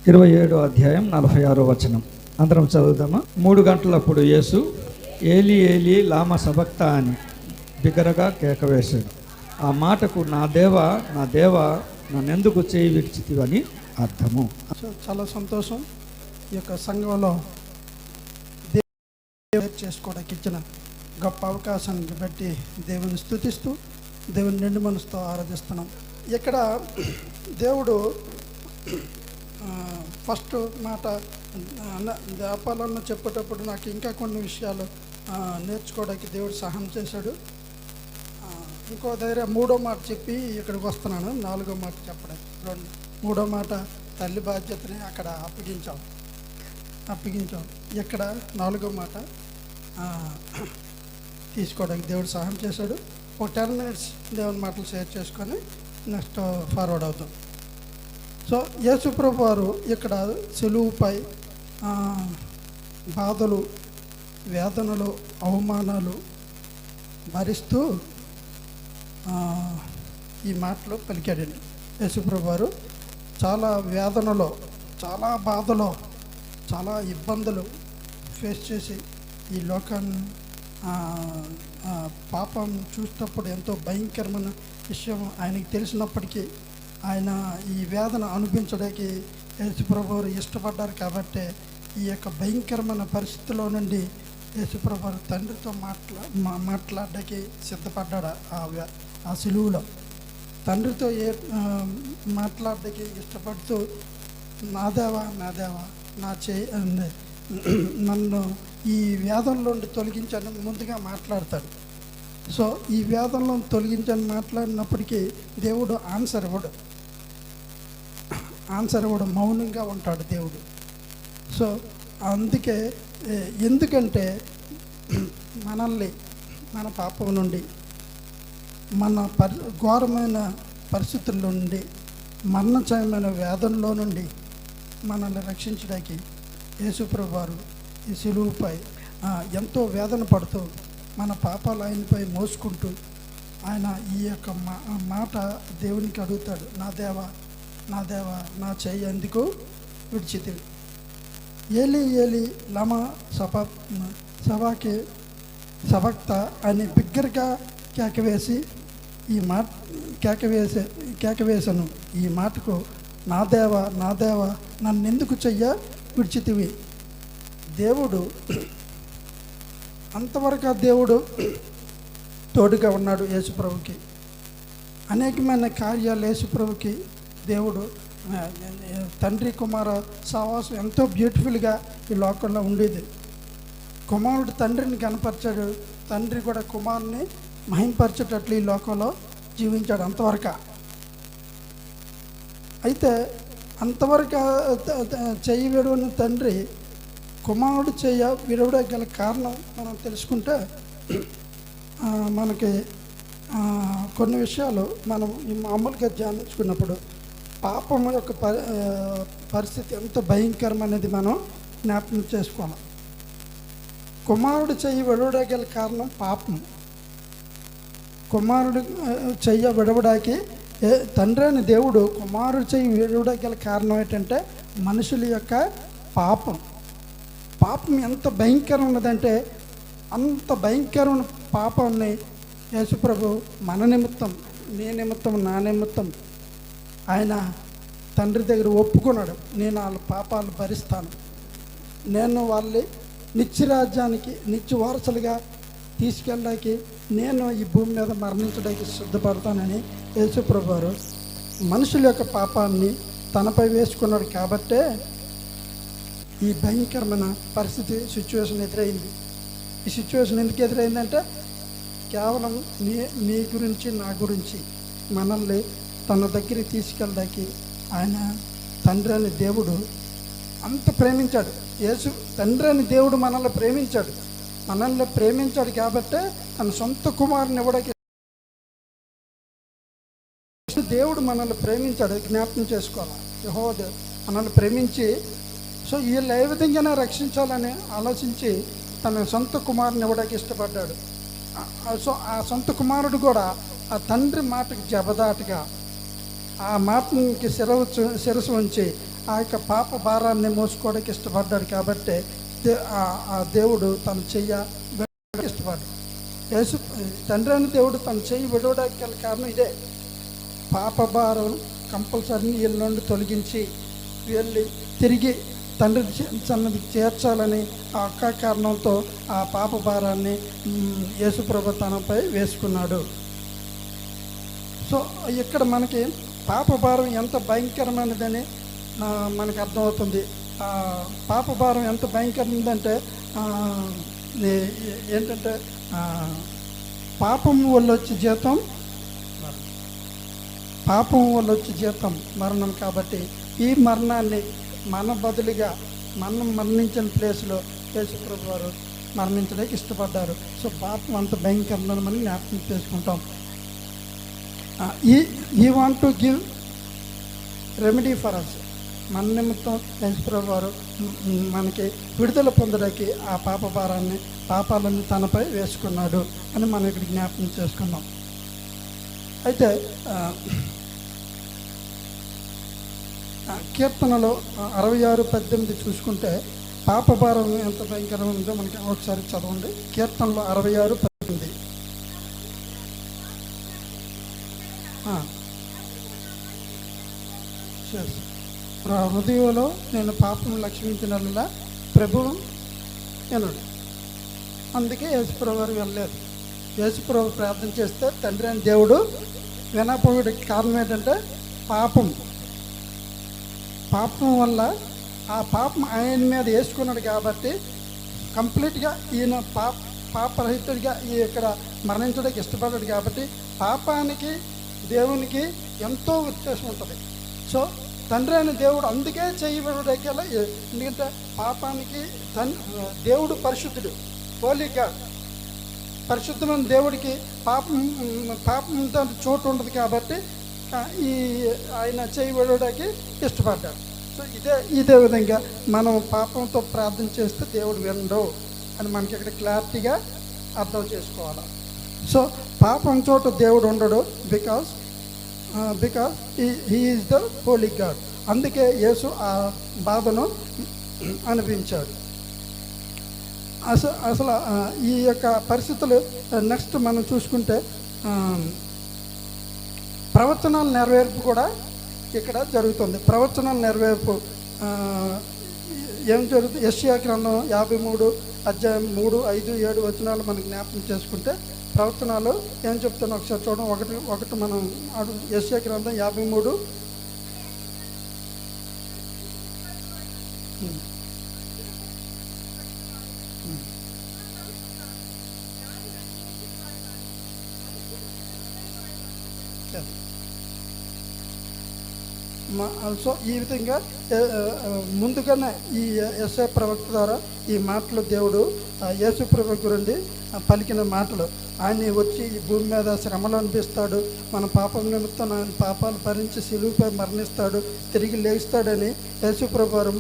27వ అధ్యాయం 46వ వచనం అందరం చదువుదామా. 3 గంటలప్పుడు యేసు ఏలి ఏలి లామ సబక్తా అని బిగ్గరగా కేక వేశాడు. ఆ మాటకు నా దేవా నన్నెందుకు చేయి విడిచితివని అర్థము. చాలా సంతోషం. ఈ యొక్క సంఘంలో దేవుడు చేసుకోవడానికి ఇచ్చిన గొప్ప అవకాశాన్ని బట్టి దేవుని స్తుతిస్తూ దేవుని నిండు మనసుతో ఆరాధిస్తున్నాం. ఇక్కడ దేవుడు ఫస్ట్ మాట దేపాలన్న చెప్పేటప్పుడు నాకు ఇంకా కొన్ని విషయాలు నేర్చుకోవడానికి దేవుడు సహాయం చేశాడు. ఇంకో దగ్గర 3వ మాట చెప్పి ఇక్కడికి వస్తున్నాను. 4వ మాట చెప్పడానికి 3వ మాట తల్లి బాధ్యతని అక్కడ అప్పగించాం. ఇక్కడ 4వ మాట తీసుకోవడానికి దేవుడు సహాయం చేశాడు. ఒక 10 minutes దేవుని మాటలు షేర్ చేసుకొని నెక్స్ట్ ఫార్వర్డ్ అవుతాం. సో యేసుప్రభు వారు ఇక్కడ సిలువుపై బాధలు, వేదనలు, అవమానాలు భరిస్తూ ఈ మాటలు పలికాడండి. యేసుప్రభు వారు చాలా వేదనలో, చాలా బాధలో, చాలా ఇబ్బందులు ఫేస్ చేసి ఈ లోకాన్ని పాపం చూసినప్పుడు ఎంతో భయంకరమైన విషయం ఆయనకి తెలిసినప్పటికీ ఆయన ఈ వేదన అనుభవించడానికి యేసుప్రభు వారు ఇష్టపడ్డారు. కాబట్టి ఈ యొక్క భయంకరమైన పరిస్థితిలో నుండి యేసుప్రభు వారు తండ్రితో మాట్లాడడానికి సిద్ధపడ్డాడు. ఆ సిలువులో తండ్రితో మాట్లాడడానికి ఇష్టపడుతూ నా దేవా నా చేయి నన్ను ఈ వేదంలో నుండి తొలగించని ముందుగా మాట్లాడతాడు. సో ఈ వేదంలో తొలగించని మాట్లాడినప్పటికీ దేవుడు ఆన్సర్ ఇవ్వడు, మౌనంగా ఉంటాడు దేవుడు. సో అందుకే ఎందుకంటే మనల్ని మన పాపం నుండి, మన ఘోరమైన పరిస్థితుల్లో నుండి, మరణచయమైన వేదనలో నుండి మనల్ని రక్షించడానికి యేసుప్రభు వారు ఈ సిలువుపై ఎంతో వేదన పడుతూ మన పాపాలు ఆయనపై మోసుకుంటూ ఆయన ఈ యొక్క మాట దేవునికి అడుగుతాడు. నా దేవా నా చేయి ఎందుకు విడిచితివి? ఏలి ఏలి లమా సబక్తా అని బిగ్గరగా కేకవేసి కేకవేశాను. ఈ మాటకు నా దేవా నన్నెందుకు చెయ్య విడిచితివి? దేవుడు అంతవరకు దేవుడు తోడుగా ఉన్నాడు యేసుప్రభుకి. అనేకమైన కార్యాలు యేసుప్రభుకి దేవుడు తండ్రి కుమార సహవాసం ఎంతో బ్యూటిఫుల్గా ఈ లోకంలో ఉండేది. కుమారుడు తండ్రిని కనపరిచాడు, తండ్రి కూడా కుమారుని మహింపరిచేటట్లు ఈ లోకంలో జీవించాడు అంతవరకు. అయితే అంతవరకు చెయ్యి విడవని తండ్రి కుమారుడు విడవడే గల కారణం మనం తెలుసుకుంటే మనకి కొన్ని విషయాలు మనం మామూలుగా ధ్యానించుకున్నప్పుడు పాపం యొక్క పరిస్థితి ఎంత భయంకరమనేది మనం జ్ఞాపకం చేసుకోవాలి. కుమారుడు విడవడే గల కారణం పాపం. కుమారుడు విడవడానికి తండ్రి అని దేవుడు కుమారుడు విడవడే గల కారణం ఏంటంటే మనుషుల యొక్క పాపం ఎంత భయంకరం ఉన్నదంటే అంత భయంకరమైన పాపాన్ని యేసుప్రభు మన నిమిత్తం, నీ నిమిత్తం, నా నిమిత్తం ఆయన తండ్రి దగ్గర ఒప్పుకున్నాడు. నేను వాళ్ళ పాపాలు భరిస్తాను, నేను వాళ్ళని నిత్యరాజ్యానికి నిత్య వారసులుగా తీసుకెళ్ళడానికి నేను ఈ భూమి మీద మరణించడానికి సిద్ధపడతానని యేసుప్రభు వారు మనుషుల యొక్క పాపాన్ని తనపై వేసుకున్నాడు. కాబట్టే ఈ భయంకరమైన సిచ్యువేషన్ ఎదురైంది. ఈ సిచ్యువేషన్ ఎందుకు ఎదురైందంటే కేవలం నీ గురించి, నా గురించి మనల్ని తన దగ్గరికి తీసుకెళ్ళడానికి ఆయన తండ్రి అని దేవుడు అంత ప్రేమించాడు. తండ్రి అని దేవుడు మనల్ని ప్రేమించాడు కాబట్టే తన సొంత కుమారుని ఇవ్వడానికి దేవుడు మనల్ని ప్రేమించాడు. జ్ఞాపకం చేసుకోవాలి. యెహోవా మనల్ని ప్రేమించి సో వీళ్ళు ఏ విధంగానే రక్షించాలని ఆలోచించి తన సొంత కుమారుని ఇవ్వడానికి ఇష్టపడ్డాడు. సో ఆ సొంత కుమారుడు కూడా ఆ తండ్రి మాటకి జబదాటుగా ఆ మాటకి శిరస్సు ఉంచి ఆ యొక్క పాప భారాన్ని మోసుకోవడానికి ఇష్టపడ్డాడు కాబట్టి ఆ దేవుడు తన చెయ్య విడవడానికి ఇష్టపడ్డాడు. యేసు తండ్రి అయిన దేవుడు తన చెయ్యి విడవడానికి గల కారణం ఇదే. పాప భారం కంపల్సరీ వీళ్ళ నుండి తొలగించి వెళ్ళి తిరిగి తండ్రి సన్నది చేర్చాలని ఆ ఒక్క కారణంతో ఆ పాప భారాన్ని యేసుప్రభు తనపై వేసుకున్నాడు. సో ఇక్కడ మనకి పాప భారం ఎంత భయంకరమైనదని మనకు అర్థమవుతుంది. పాప భారం ఎంత భయంకరమైనదంటే ఏంటంటే పాపం వల్ల వచ్చే జీతం మరణం. కాబట్టి ఈ మరణాన్ని మన బదులుగా మనం మరణించిన ప్లేస్లో యేసుప్రభు వారు మరణించడానికి ఇష్టపడ్డారు. సో పాపం అంత భయంకరమైన మనం జ్ఞాపకం చేసుకుంటాం. ఈ want to give remedy for us. మన నిమిత్తం యేసుప్రభు వారు మనకి విడుదల పొందడానికి ఆ పాప భారాన్ని పాపాలను తనపై వేసుకున్నాడు అని మనం ఇక్కడ జ్ఞాపకం చేసుకున్నాం. అయితే కీర్తనలో 66:18 చూసుకుంటే పాప భారం ఎంత భయంకరంగా ఉందో మనకి ఒకసారి చదవండి. కీర్తనలో 66:18. హృదయంలో నేను పాపం లక్ష్మించినలా ప్రభువు వినడు. అందుకే యేసుప్రభు వారు వెళ్ళలేదు. యేసుప్రభు ప్రార్థన చేస్తే తండ్రి అని దేవుడు వినకపోవడానికి కారణం ఏంటంటే పాపం వల్ల ఆ పాపం ఆయన మీద వేసుకున్నాడు. కాబట్టి కంప్లీట్గా ఈయన పాపరహితుడిగా ఇక్కడ మరణించడానికి ఇష్టపడ్డాడు. కాబట్టి పాపానికి దేవునికి ఎంతో వ్యత్యాసం ఉంటుంది. సో తండ్రి అయిన దేవుడు అందుకే చేయబడగల. ఎందుకంటే పాపానికి దేవుడు పరిశుద్ధుడు, హోలీగా పరిశుద్ధమైన దేవుడికి పాపం చోటు ఉంటుంది. కాబట్టి ఆయన చేయబడడానికి ఇష్టపడ్డాడు. సో ఇదే విధంగా మనం పాపంతో ప్రార్థన చేస్తే దేవుడు వినడు అని మనకి ఇక్కడ క్లారిటీగా అర్థం చేసుకోవాలి. సో పాపం చోట దేవుడు ఉండడు. Because he is the Holi God. అందుకే యేసు ఆ బాధను అనిపించాడు. అసలు ఈ యొక్క పరిస్థితులు నెక్స్ట్ మనం చూసుకుంటే ప్రవచనాల నెరవేర్పు కూడా ఇక్కడ జరుగుతుంది. ప్రవచనాల నెరవేర్పు ఏం జరుగుతుంది? యెషయా గ్రంథం 53:3-5-7 మనం జ్ఞాపకం చేసుకుంటే ప్రవచనాలు ఏం చెప్తానో ఒకసారి చూడండి. ఒకటి మనం యెషయా గ్రంథం 53. సో ఈ విధంగా ముందుగానే ఈ యెషయా ప్రవక్త ద్వారా ఈ మాటలు దేవుడు యేసుప్రభు గురించి పలికిన మాటలు. ఆయన వచ్చి ఈ భూమి మీద శ్రమలు అనిపిస్తాడు, మన పాపం నిమిత్తం ఆయన పాపాలు భరించి సిలువుపై మరణిస్తాడు, తిరిగి లేస్తాడని యేసుప్రభు వారు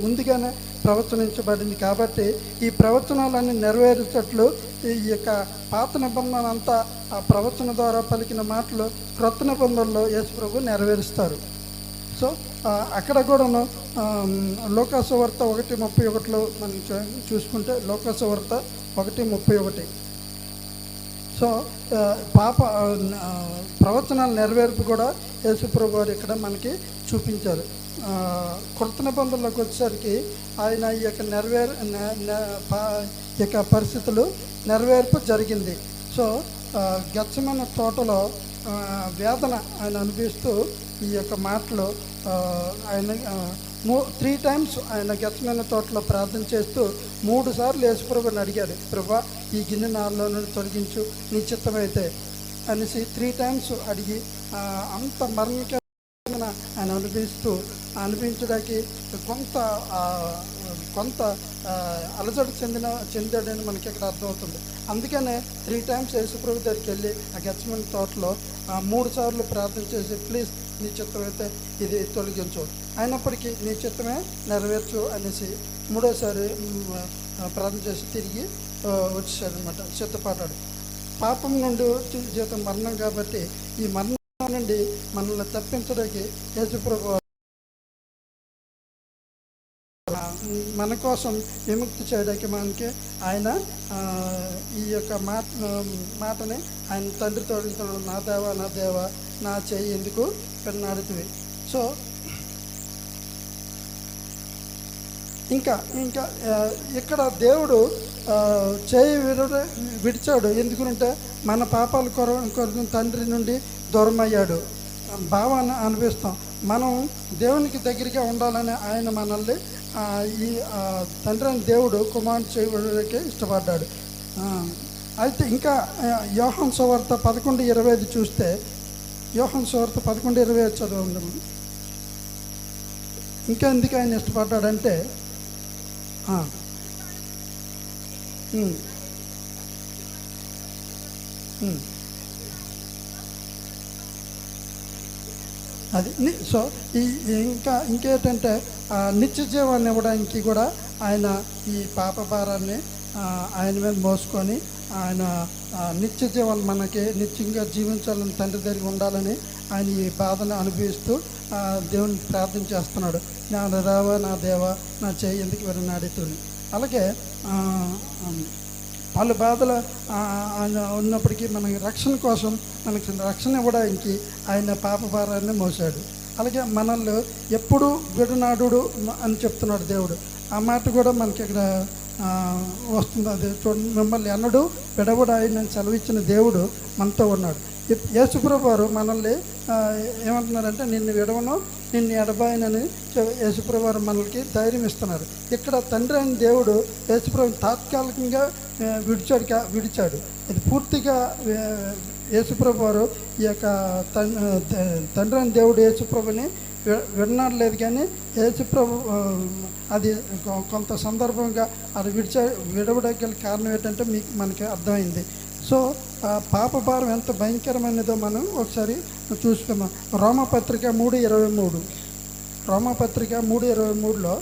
ముందుగానే ప్రవచనించబడింది. కాబట్టి ఈ ప్రవచనాలన్నీ నెరవేర్చేట్లు ఈ యొక్క పాత నిబంధన అంతా ఆ ప్రవచన ద్వారా పలికిన మాటలు క్రొత్త నిబంధనలో యేసుప్రభు నెరవేరుస్తారు. సో అక్కడ కూడాను లోకాసు వార్త 1:31 మనం చూసుకుంటే లోకాసు వార్త 1:31. సో ప్రవచనాల నెరవేర్పు కూడా యేసుప్రభు వారు ఇక్కడ మనకి చూపించారు. కొత్త నిబంధనలోకి వచ్చేసరికి ఆయన ఈ యొక్క పరిస్థితులు నెరవేర్పు జరిగింది. సో గెత్సెమనే తోటలో వేదన ఆయన అనిపిస్తూ ఈ యొక్క మాటలు ఆయన 3 times ఆయన గెత్సెమనే తోటలో ప్రార్థన చేస్తూ 3 సార్లు యేసుప్రభుని అడిగాడు, ప్రభా ఈ గిన్నె నాలో నుండి తొలగించు నీ చిత్తమైతే అనేసి 3 times అడిగి అంత మరణకరమైన ఆయన అనిపించడానికి కొంత అలజడి చెందాడని మనకి ఇక్కడ అర్థమవుతుంది. అందుకనే 3 times యేసుప్రభు దగ్గరికి వెళ్ళి ఆ గెత్సెమనే తోటలో 3 సార్లు ప్రార్థన చేసి ప్లీజ్ నీ చిత్తమైతే ఇది తొలగించు, అయినప్పటికీ నీ చిత్తమే నెరవేర్చు అనేసి 3వసారి ప్రార్థన చేసి తిరిగి వచ్చేసాడు అనమాట. చిత్తపడ్డాడు. పాపం నుండి జీతం మరణం. కాబట్టి ఈ మరణం నుండి మనల్ని తప్పించడానికి యేసుప్రభు మన కోసం విముక్తి చేయడానికి మనకి ఆయన ఈ యొక్క మాటని ఆయన తండ్రితో అడుగుతున్నాడు, నా దేవా నా దేవా నా చేయి ఎందుకు పెన్నాడుతుంది. సో ఇంకా ఇంకా ఇక్కడ దేవుడు చేయి విడిచాడు. ఎందుకంటే మన పాపాల కొరకు తండ్రి నుండి దూరం అయ్యాడు భావాన్ని అనిపిస్తాం. మనం దేవునికి దగ్గరగా ఉండాలని ఆయన మనల్ని ఈ తండ్రి అని దేవుడు కుమారుడు చేయడానికి ఇష్టపడ్డాడు. అయితే ఇంకా యోహాను సువార్త 11:25 చూస్తే, యోహాను సువార్త 11:25 చదవండి. ఇంకా ఎందుకు ఆయన ఇష్టపడ్డాడంటే అది సో ఇంకేంటంటే నిత్య జీవాన్ని ఇవ్వడానికి కూడా ఆయన ఈ పాప భారాన్ని ఆయన మీద మోసుకొని ఆయన నిత్య జీవాన్ని మనకి నిత్యంగా జీవించాలని తండ్రి దగ్గర ఉండాలని ఆయన ఈ బాధను అనుభవిస్తూ దేవుని ప్రార్థన చేస్తున్నాడు. నా రావా నా దేవా నా చేయి ఎందుకు విననాడుతుంది. అలాగే వాళ్ళ బాధలు ఉన్నప్పటికీ మనకి రక్షణ కోసం మనకి రక్షణ ఇవ్వడానికి ఆయన పాప భారాన్ని మోసాడు. అలాగే మనల్ని ఎప్పుడు విడనాడు అని చెప్తున్నాడు దేవుడు. ఆ మాట కూడా మనకి ఇక్కడ వస్తుంది. అది చూడండి, మిమ్మల్ని ఎన్నడూ విడవడు ఆయన సెలవిచ్చిన దేవుడు మనతో ఉన్నాడు. యేసుప్రభు వారు మనల్ని ఏమంటున్నారంటే, నిన్ను విడవను నిన్ను ఎడబాయనని యేసుప్రభు వారు మనకి ధైర్యం ఇస్తున్నారు. ఇక్కడ తండ్రి అయిన దేవుడు యేసుప్రభుని తాత్కాలికంగా విడిచాడు. ఇది పూర్తిగా యేసుప్రభు వారు ఈ యొక్క తండ్రి అయిన దేవుడు యేసుప్రభుని విడనాడలేదు. కానీ యేసుప్రభు అది కొంత సందర్భంగా అది విడవడానికి కారణం ఏంటంటే మనకి అర్థమైంది. సో పాప భారం ఎంత భయంకరమైనదో మనం ఒకసారి చూసుకున్నాం. రోమపత్రిక 3:23, రోమపత్రిక 3:23లో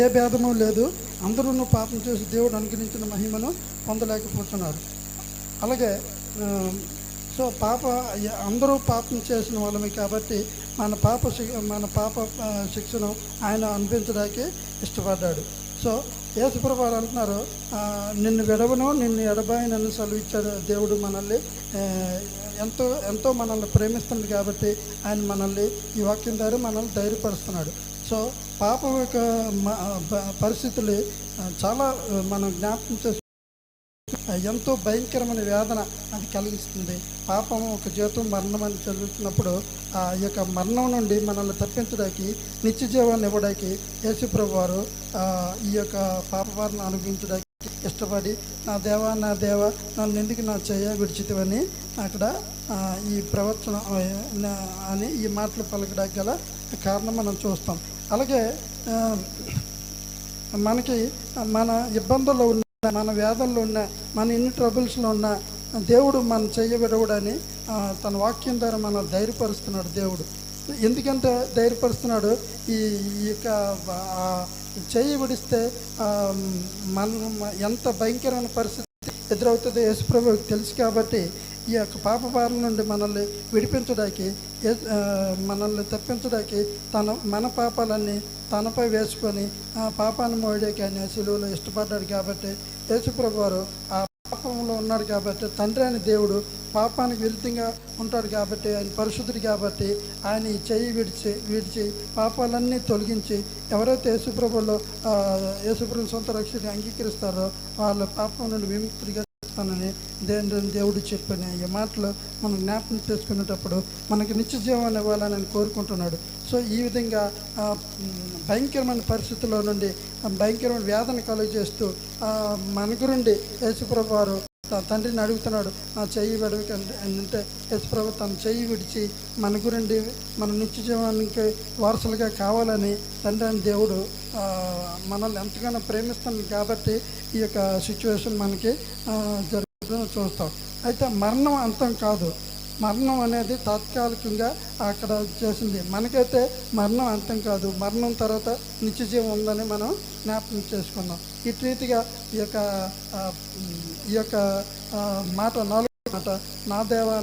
ఏ భేదము లేదు, అందరూ పాపం చేసి దేవుడు అనుగ్రహించిన మహిమను పొందలేకపోతున్నారు. అలాగే సో అందరూ పాపం చేసిన వాళ్ళమే కాబట్టి మన పాప శిక్షను ఆయన అనిపించడానికి ఇష్టపడ్డాడు. సో యేసుప్రభు వారు అంటున్నారు, నిన్ను విడవను నిన్ను ఎడబాయనని సెలవిచ్చాడు దేవుడు. మనల్ని ఎంతో మనల్ని ప్రేమిస్తున్నాడు కాబట్టి ఆయన మనల్ని ఈ వాక్యం ద్వారా మనల్ని ధైర్యపరుస్తున్నాడు. సో పాపం యొక్క పరిస్థితులు చాలా మనం జ్ఞాపకం చేసి ఎంతో భయంకరమైన వేదన అది కలిగిస్తుంది. పాపం ఒక జీవితం మరణం అని చదువుతున్నప్పుడు ఆ యొక్క మరణం నుండి మనల్ని తప్పించడానికి నిత్య జీవాన్ని ఇవ్వడానికి యేసుప్రభు వారు ఈ యొక్క పాపవారిని అనుభవించడానికి ఇష్టపడి, నా దేవా నా దేవా నన్ను ఎందుకు నా చేయ విడిచితివని అక్కడ ఈ ప్రవచన అని ఈ మాటలు పలకడానికి గల కారణం మనం చూస్తాం. అలాగే మనకి మన ఇబ్బందుల్లో ఉన్న, మన వేదనలో ఉన్న, మన ఎన్ని ట్రబుల్స్లో ఉన్న దేవుడు మన చెయ్య విడవడని తన వాక్యం ద్వారా మనం ధైర్యపరుస్తున్నాడు దేవుడు. ఎందుకంటే ధైర్యపరుస్తున్నాడు, ఈ యొక్క చెయ్యి విడిస్తే ఎంత భయంకరమైన పరిస్థితి ఎదురవుతుందో యేసుప్రభువుకి తెలుసు. కాబట్టి ఈ యొక్క పాప భారం నుండి మనల్ని విడిపించడానికి, మనల్ని తప్పించడానికి మన పాపాలన్నీ తనపై వేసుకొని పాపాన్ని మోయడానికి ఆయన సిలువలో ఇష్టపడ్డాడు. కాబట్టి యేసుప్రభు వారు ఆ పాపంలో ఉన్నాడు కాబట్టి, తండ్రి అయిన దేవుడు పాపానికి విరుద్ధంగా ఉంటాడు కాబట్టి, ఆయన పరిశుద్ధుడు కాబట్టి ఆయన ఈ చెయ్యి విడిచి పాపాలన్నీ తొలగించి ఎవరైతే యేసుప్రభుని సొంత రక్షణగా అంగీకరిస్తారో వాళ్ళ పాపం నుండి విముక్తిగా ని దేవుడు చెప్పిన ఈ మాటలు మనం జ్ఞాపకం చేసుకునేటప్పుడు మనకి నిత్య జీవాన్ని ఇవ్వాలని ఆయన కోరుకుంటున్నాడు. సో ఈ విధంగా భయంకరమైన పరిస్థితుల్లో నుండి భయంకరమైన వేదన కలుగజేస్తూ మన గురించి యేసుప్రభు వారు తండ్రిని అడుగుతున్నాడు, నా చెయ్యి విడవకి అంటే యేసుప్రభు తన చెయ్యి విడిచి మన గురించి మన నిత్య జీవానికి వారసులుగా కావాలని తండ్రి అని దేవుడు మనల్ని ఎంతగానో ప్రేమిస్తుంది. కాబట్టి ఈ యొక్క సిచ్యువేషన్ మనకి జరుగుతుందని చూస్తాం. అయితే మరణం అంతం కాదు. మరణం అనేది తాత్కాలికంగా అక్కడ చేసింది. మనకైతే మరణం అంతం కాదు, మరణం తర్వాత నిత్యజీవం ఉందని మనం జ్ఞాపకం చేసుకున్నాం. ఇటు రీతిగా ఈ యొక్క మాట, నాలుగు మాట, నా దేవా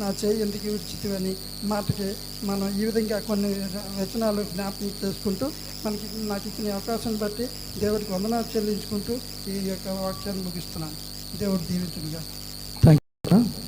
నా చేయి ఎందుకు విడిచితివని మాటకి మనం ఈ విధంగా కొన్ని వచనాలు జ్ఞాపకం చేసుకుంటూ నాకు ఇచ్చిన అవకాశం బట్టి దేవుడికి వందనాలు చెల్లించుకుంటూ ఈ యొక్క వాక్యాన్ని ముగిస్తున్నాను. దేవుడు దీవించుగా. Thank you.